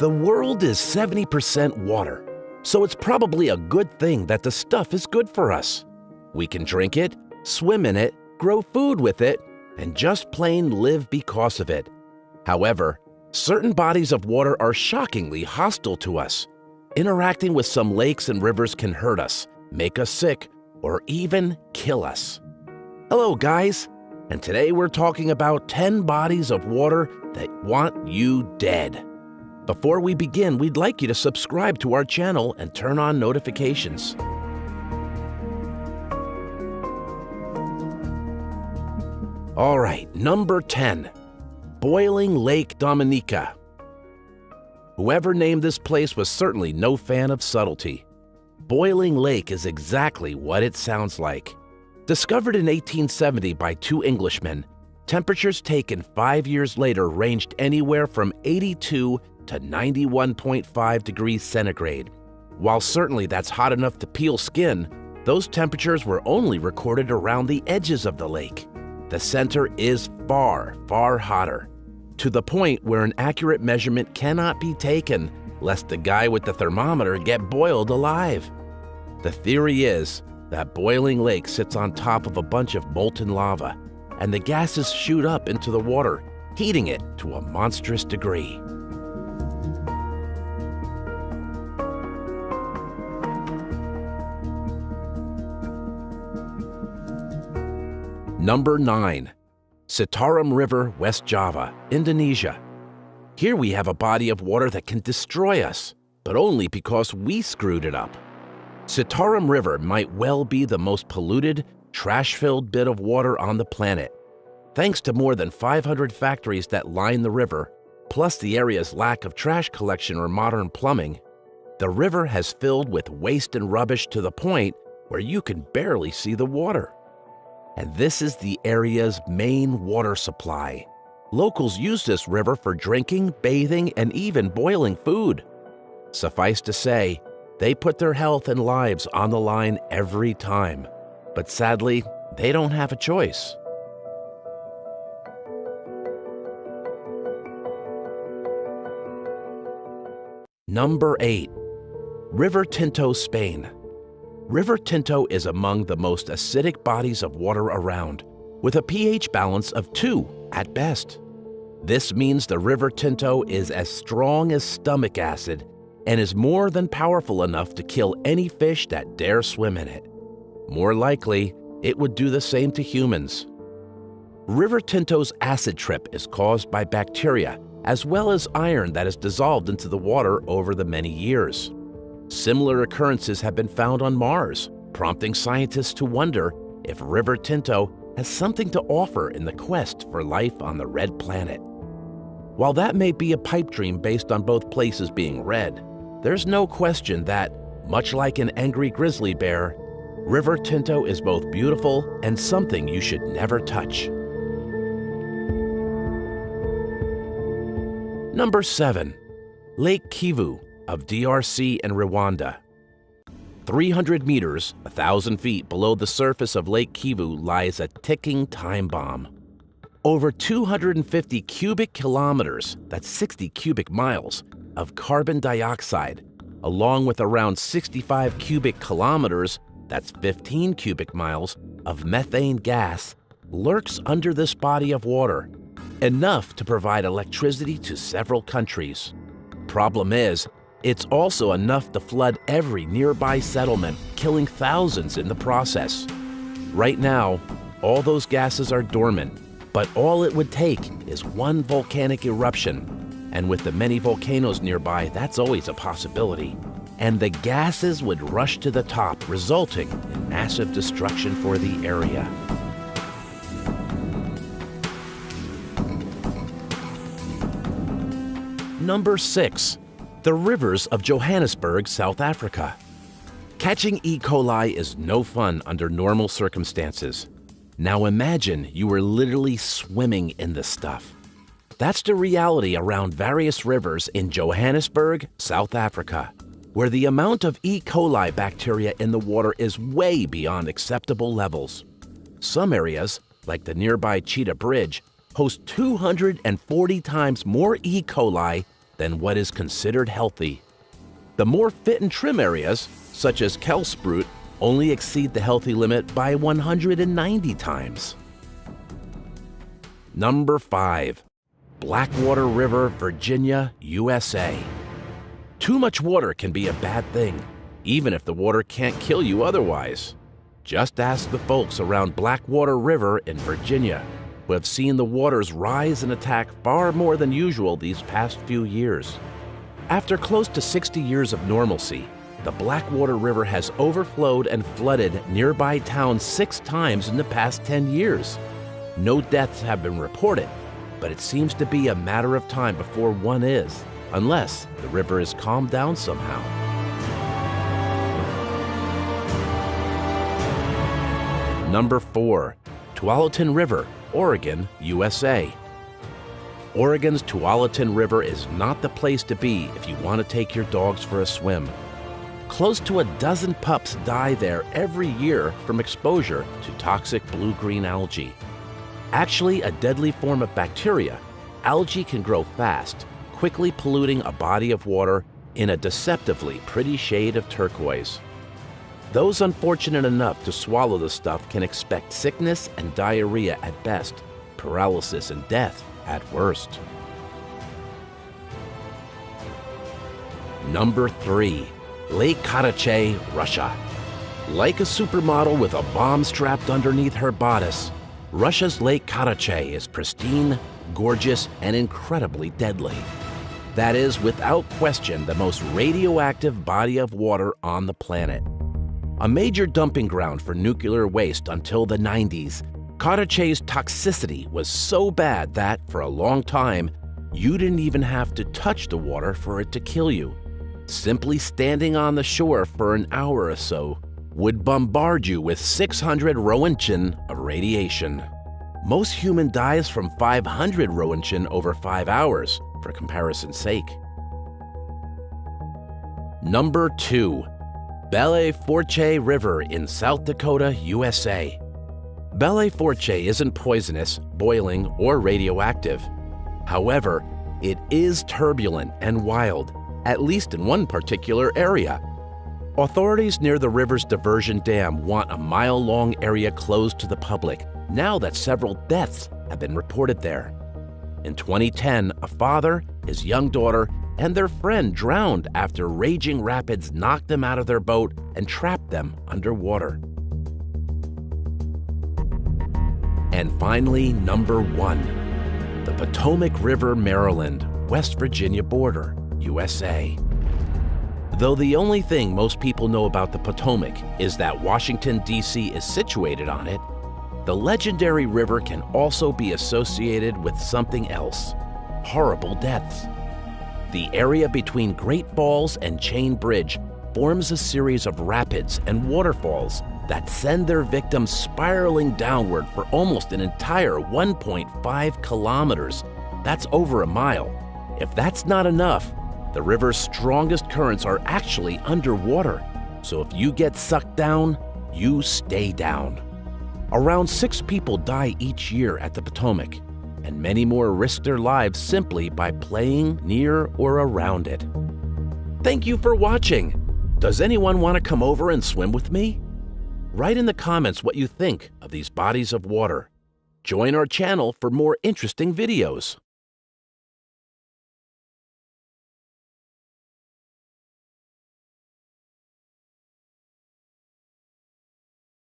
The world is 70% water, so it's probably a good thing that the stuff is good for us. We can drink it, swim in it, grow food with it, and just plain live because of it. However, certain bodies of water are shockingly hostile to us. Interacting with some lakes and rivers can hurt us, make us sick, or even kill us. Hello, guys, and today we're talking about 10 bodies of water that want you dead. Before we begin, we'd like you to subscribe to our channel and turn on notifications. All right, number 10, Boiling Lake Dominica. Whoever named this place was certainly no fan of subtlety. Boiling Lake is exactly what it sounds like. Discovered in 1870 by two Englishmen, temperatures taken 5 years later ranged anywhere from 82 to 91.5 degrees centigrade. While certainly that's hot enough to peel skin, those temperatures were only recorded around the edges of the lake. The center is far, far hotter, to the point where an accurate measurement cannot be taken lest the guy with the thermometer get boiled alive. The theory is that Boiling Lake sits on top of a bunch of molten lava, and the gases shoot up into the water, heating it to a monstrous degree. Number 9, Citarum River, West Java, Indonesia. Here we have a body of water that can destroy us, but only because we screwed it up. Citarum River might well be the most polluted, trash-filled bit of water on the planet. Thanks to more than 500 factories that line the river, plus the area's lack of trash collection or modern plumbing, the river has filled with waste and rubbish to the point where you can barely see the water. And this is the area's main water supply. Locals use this river for drinking, bathing, and even boiling food. Suffice to say, they put their health and lives on the line every time. But sadly, they don't have a choice. Number 8, River Tinto, Spain. River Tinto is among the most acidic bodies of water around, with a pH balance of 2 at best. This means the River Tinto is as strong as stomach acid and is more than powerful enough to kill any fish that dare swim in it. More likely, it would do the same to humans. River Tinto's acid trip is caused by bacteria as well as iron that is dissolved into the water over the many years. Similar occurrences have been found on Mars, prompting scientists to wonder if River Tinto has something to offer in the quest for life on the red planet. While that may be a pipe dream based on both places being red, there's no question that, much like an angry grizzly bear, River Tinto is both beautiful and something you should never touch. Number 7, Lake Kivu of DRC and Rwanda. 300 meters, 1,000 feet below the surface of Lake Kivu lies a ticking time bomb. Over 250 cubic kilometers, that's 60 cubic miles, of carbon dioxide, along with around 65 cubic kilometers, that's 15 cubic miles, of methane gas, lurks under this body of water, enough to provide electricity to several countries. Problem is, it's also enough to flood every nearby settlement, killing thousands in the process. Right now, all those gases are dormant, but all it would take is one volcanic eruption. And with the many volcanoes nearby, that's always a possibility. And the gases would rush to the top, resulting in massive destruction for the area. Number 6, the rivers of Johannesburg, South Africa. Catching E. coli is no fun under normal circumstances. Now imagine you were literally swimming in the stuff. That's the reality around various rivers in Johannesburg, South Africa, where the amount of E. coli bacteria in the water is way beyond acceptable levels. Some areas, like the nearby Cheetah Bridge, host 240 times more E. coli than what is considered healthy. The more fit and trim areas, such as Kelsprout, only exceed the healthy limit by 190 times. Number 5. Blackwater River, Virginia, USA. Too much water can be a bad thing, even if the water can't kill you otherwise. Just ask the folks around Blackwater River in Virginia, who have seen the waters rise and attack far more than usual these past few years. After close to 60 years of normalcy, the Blackwater River has overflowed and flooded nearby towns 6 times in the past 10 years. No deaths have been reported, but it seems to be a matter of time before one is, unless the river is calmed down somehow. Number 4. Tualatin River, Oregon, USA. Oregon's Tualatin River is not the place to be if you want to take your dogs for a swim. Close to a dozen pups die there every year from exposure to toxic blue-green algae. Actually a deadly form of bacteria, algae can grow fast, quickly polluting a body of water in a deceptively pretty shade of turquoise. Those unfortunate enough to swallow the stuff can expect sickness and diarrhea at best, paralysis and death at worst. Number 3. Lake Karachay, Russia. Like a supermodel with a bomb strapped underneath her bodice, Russia's Lake Karachay is pristine, gorgeous, and incredibly deadly. That is, without question, the most radioactive body of water on the planet. A major dumping ground for nuclear waste until the 90s, Karachay's toxicity was so bad that, for a long time, you didn't even have to touch the water for it to kill you. Simply standing on the shore for an hour or so would bombard you with 600 Roentgen of radiation. Most human dies from 500 Roentgen over 5 hours, for comparison's sake. Number 2. Belle Fourche River in South Dakota, USA. Belle Fourche isn't poisonous, boiling, or radioactive. However, it is turbulent and wild, at least in one particular area. Authorities near the river's diversion dam want a mile-long area closed to the public now that several deaths have been reported there. In 2010, a father, his young daughter, and their friend drowned after raging rapids knocked them out of their boat and trapped them underwater. And finally, number 1. The Potomac River, Maryland, West Virginia border, USA. Though the only thing most people know about the Potomac is that Washington, D.C. is situated on it, the legendary river can also be associated with something else: horrible deaths. The area between Great Falls and Chain Bridge forms a series of rapids and waterfalls that send their victims spiraling downward for almost an entire 1.5 kilometers. That's over a mile. If that's not enough, the river's strongest currents are actually underwater. So if you get sucked down, you stay down. Around 6 people die each year at the Potomac, and many more risk their lives simply by playing near or around it. Thank you for watching. Does anyone want to come over and swim with me? Write in the comments what you think of these bodies of water. Join our channel for more interesting videos.